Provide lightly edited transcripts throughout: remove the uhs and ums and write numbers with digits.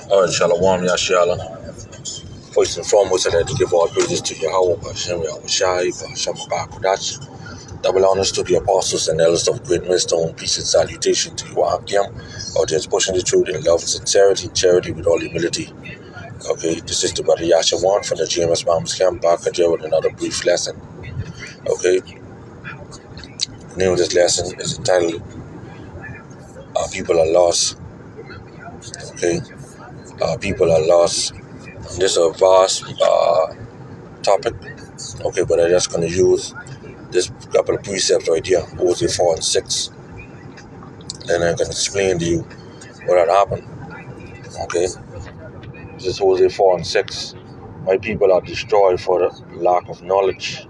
All right, Shalom Yasharahla. First and foremost, I'd like to give all praises to Yahweh, Hashem, Yahushai, Hashem, Bakudachi. Double honors to the apostles and elders of great wisdom. Peace and salutation to you, Qam, out there pushing the truth in love and sincerity, charity with all humility. Okay, this is the brother Yashawan from the GMS Mom's Camp, back again with another brief lesson. Okay, the name of this lesson is entitled Our People Are Lost. Okay, Our People Are Lost. This is a vast topic, okay, but I'm just going to use this couple of precepts right here, Hosea 4 and 6, and I'm going to explain to you what had happened, okay. This is Hosea 4 and 6. My people are destroyed for the lack of knowledge,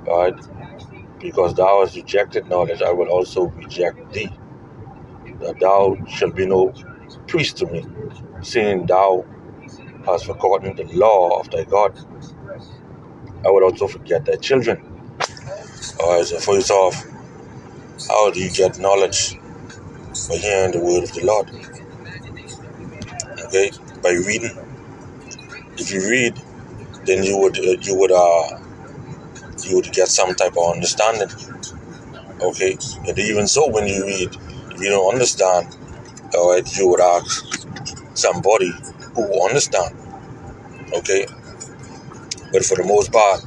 right? Because thou hast rejected knowledge, I will also reject thee. That thou shalt be no priest to me, seeing thou hast forgotten the law of thy God. I will also forget thy children. Alright, so first off, how do you get knowledge? By hearing the word of the Lord. Okay, by reading. If you read, then you would get some type of understanding. Okay, and even so, when you read, if you don't understand, alright, you would ask somebody who understand. Okay, but for the most part,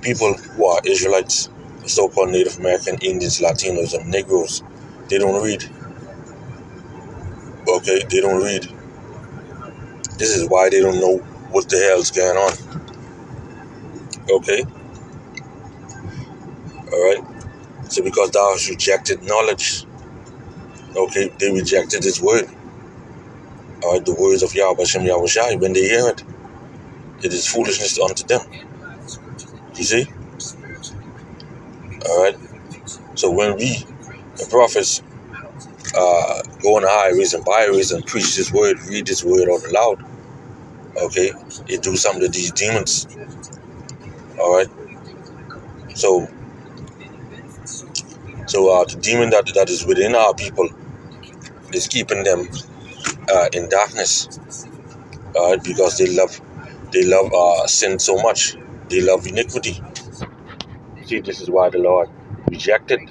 people who are Israelites, so-called Native American, Indians, Latinos, and Negroes, they don't read. Okay, they don't read. This is why they don't know what the hell's going on. Okay, all right. So because thou hast rejected knowledge, okay, they rejected His word. All right, the words of Yahweh Hashem Yahushai. When they hear it, it is foolishness unto them. You see? All right. So when we, the prophets, go on the highways and byways and preach His word, read His word out loud, okay, it do something to these demons. All right. So the demon that is within our people is keeping them in darkness. All right, because they love sin so much. They love iniquity. See, this is why the Lord rejected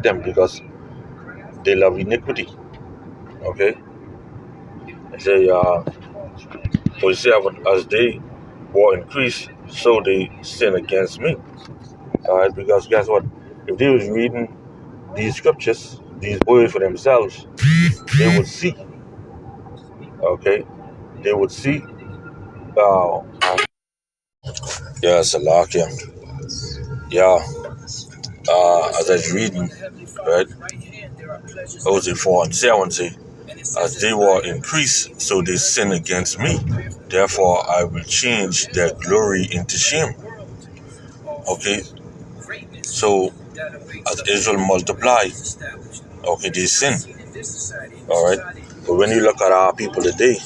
them, because they love iniquity. Okay. I say, for 7, as they were increased, so they sin against me. All right, because guess what? If they was reading these scriptures, these words for themselves, they would see. Okay, they would see. Yeah, Salakia. Yeah. As I was reading, right? Hosea 4 and 7 say, as they were increased, so they sin against me. Therefore, I will change their glory into shame. Okay, so as Israel multiply, okay, they sin. All right, but when you look at our people today,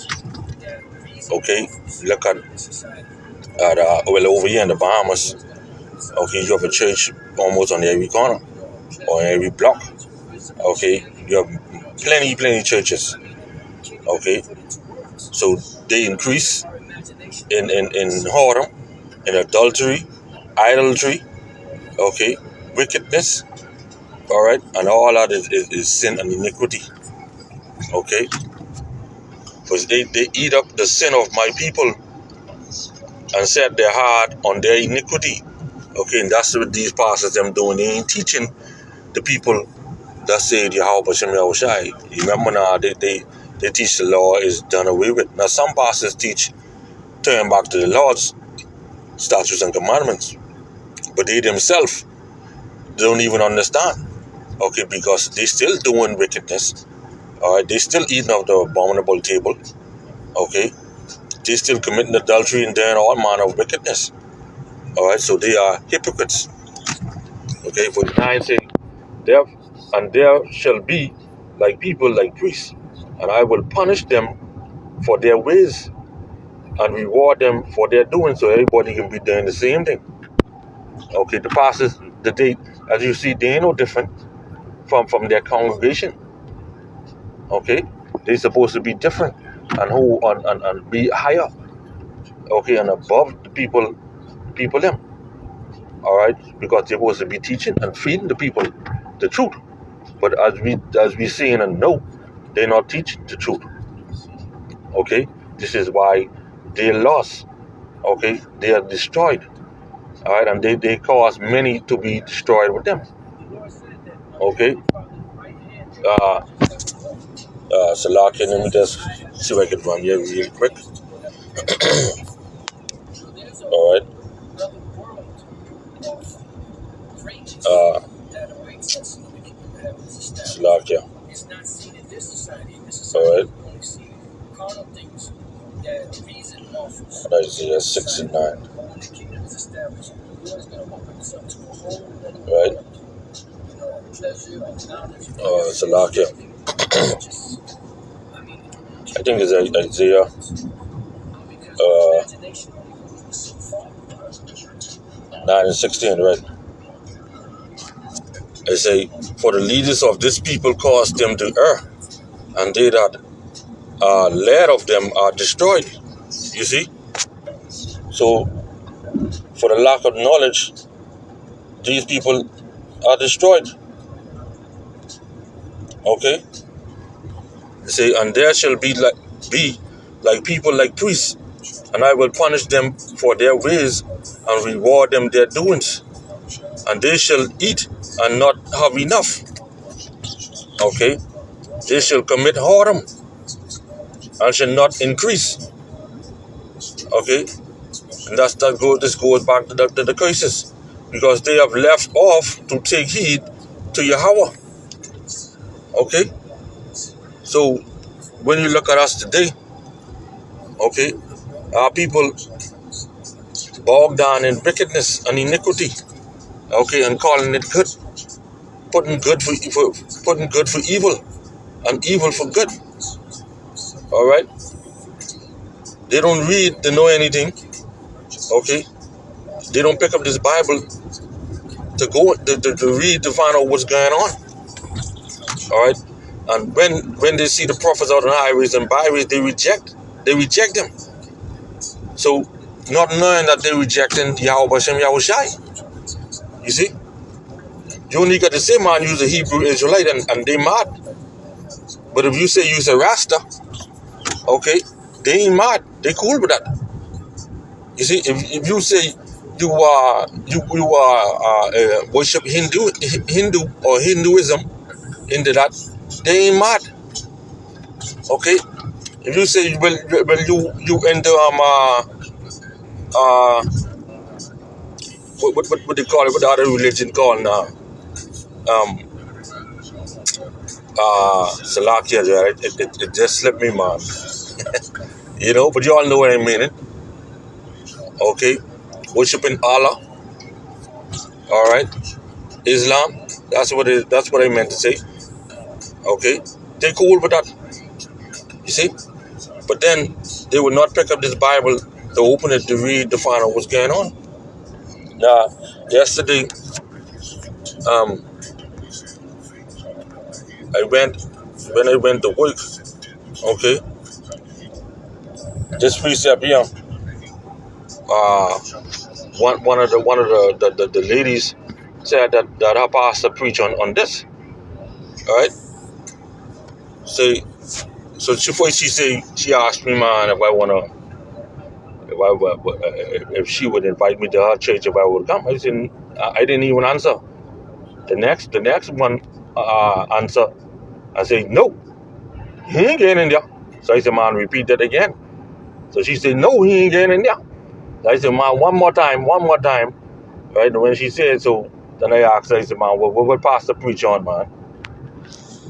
okay, look at over here in the Bahamas, okay, you have a church almost on every corner or every block. Okay, you have plenty churches. Okay, so they increase in whoredom, in adultery, idolatry, okay, wickedness, all right, and all that is sin and iniquity. Okay, because they eat up the sin of my people and set their heart on their iniquity. Okay, and that's what these pastors them doing. They ain't teaching the people that say Yahweh Hashem Yahushai. You remember now, they teach the law is done away with. Now some pastors teach turn back to the Lord's statutes and commandments, but they themselves don't even understand. Okay, because they still doing wickedness. All right, they still eating off the abominable table. Okay, they still committing adultery and doing all manner of wickedness. All right, so they are hypocrites. Okay, for 9 say, there shall be like people like priests, and I will punish them for their ways and reward them for their doing, so everybody can be doing the same thing. Okay, the pastors, as you see, they ain't no different from their congregation. Okay, They're supposed to be different and and be higher, okay, and above the people them. All right, because they're supposed to be teaching and feeding the people the truth. But as we seeing and know, they're not teaching the truth. Okay, this is why they're lost. Okay, they are destroyed. All right, and they cause many to be destroyed with them. Okay. Salaki, let me just see if I can run here real quick. All right. Salaki. All right. Isaiah 69. Right. Salaki. I think it's Isaiah 9 and 16, right? I say, for the leaders of this people caused them to err, and they that led of them are destroyed. You see? So, for the lack of knowledge, these people are destroyed. Okay? They say, and there shall be like people like priests, and I will punish them for their ways and reward them their doings. And they shall eat and not have enough. Okay? They shall commit whoredom and shall not increase. Okay? And this goes back to the curses. Because they have left off to take heed to Yahweh. Okay? So, when you look at us today, okay, our people bogged down in wickedness and iniquity. Okay, and calling it good. Putting good for evil and evil for good. All right? They don't read to know anything. Okay? They don't pick up this Bible to read to find out what's going on. All right? And when they see the prophets out on highways and byways, they reject them. So, not knowing that they're rejecting Yahweh Hashem Yahushai. You see? You only got the same man use a Hebrew Israelite and they mad. But if you say use a Rasta, okay, they ain't mad. They cool with that. You see, if you say you worship Hindu or Hinduism into that, they ain't mad. Okay? If you say you into what they call it, what the other religion called now? Salakia, right? It just slipped me, man. You know, but you all know what I mean. Okay? Worshipping Allah. Alright? Islam. That's what I meant to say. Okay? They cool with that. You see? But then they would not pick up this Bible to open it to read to find out what's going on. Now, yesterday, when I went to work, okay, this precept here, one of the ladies said that her pastor preach on this, all right? So she asked me, man, if she would invite me to her church if I would come. I said I didn't even answer. The next one answer, I said no, he ain't getting in there. So I said, man, repeat that again. So she said no, he ain't getting in there. So I said, man, one more time. Right? And when she said so, then I asked her, I said, man, what pastor preach on, man?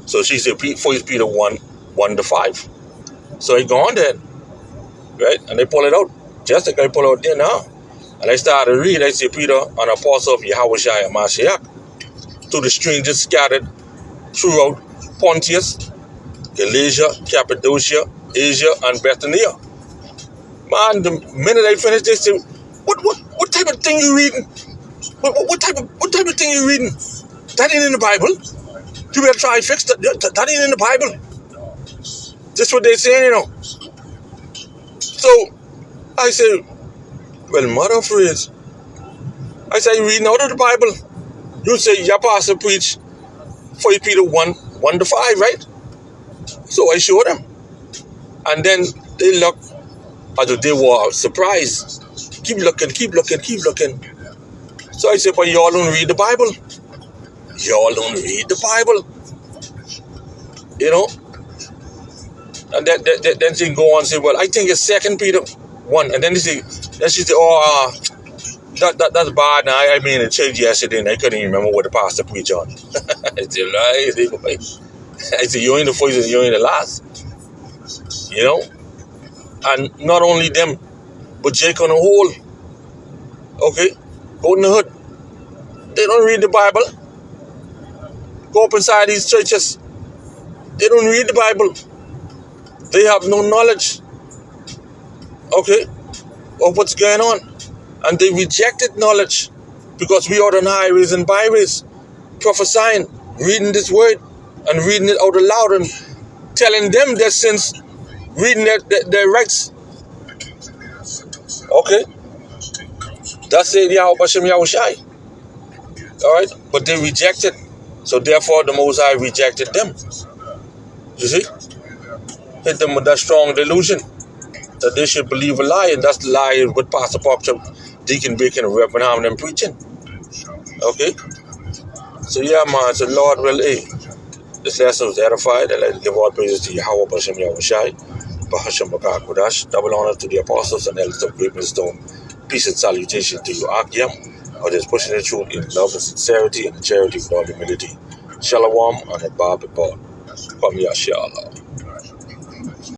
So she said, 1 Peter 1:5. So I go on there, right? And I pull it out. Jessica, I pull it out there now. And I started to read. I said, Peter, an apostle of Yahweh Shai Mashiach, to the strangers scattered throughout Pontus, Galatia, Cappadocia, Asia, and Bithynia. Man, the minute I finished, they said, what type of thing you reading? What type of thing you reading? That ain't in the Bible. You better try and fix that. That ain't in the Bible. That's what they're saying, you know. So I say, well, mother of praise. I say, you reading out of the Bible. You say, your pastor preach 1 Peter 1:1-5, right? So I show them. And then they look as though they were surprised. Keep looking. So I said, but y'all don't read the Bible. Y'all don't read the Bible. You know? And then she go on and say, well, I think it's 2 Peter 1. And then she say, oh, that's bad. Now, I mean, in church yesterday, and I couldn't even remember what the pastor preached on. I said, you ain't the first and you ain't the last. You know? And not only them, but Jake on the whole. Okay? Go in the hood. They don't read the Bible. Go up inside these churches. They don't read the Bible. They have no knowledge. Okay? Of what's going on. And they rejected knowledge. Because we are on highways and byways. Prophesying. Reading this word. And reading it out loud. And telling them their sins. Reading their rights. Okay? That's it, Yahweh. Alright? But they rejected. So therefore the Most High rejected them. You see? Hit them with that strong delusion. That they should believe a lie. And that's the lie with Pastor Parker, Deacon Bacon, and Reverend Harmon and preaching. Okay? So yeah, man. So Lord will, this lesson was edified. And let's give all praises to Yahweh Bashem Yahushai. Bahashem Bakar Kudash. Double honor to the apostles and elders of Great Millstone. Peace and salutation to you, Akyam, or just pushing the truth in love and sincerity and charity with all humility. Shalom and a Qam Yasharahla.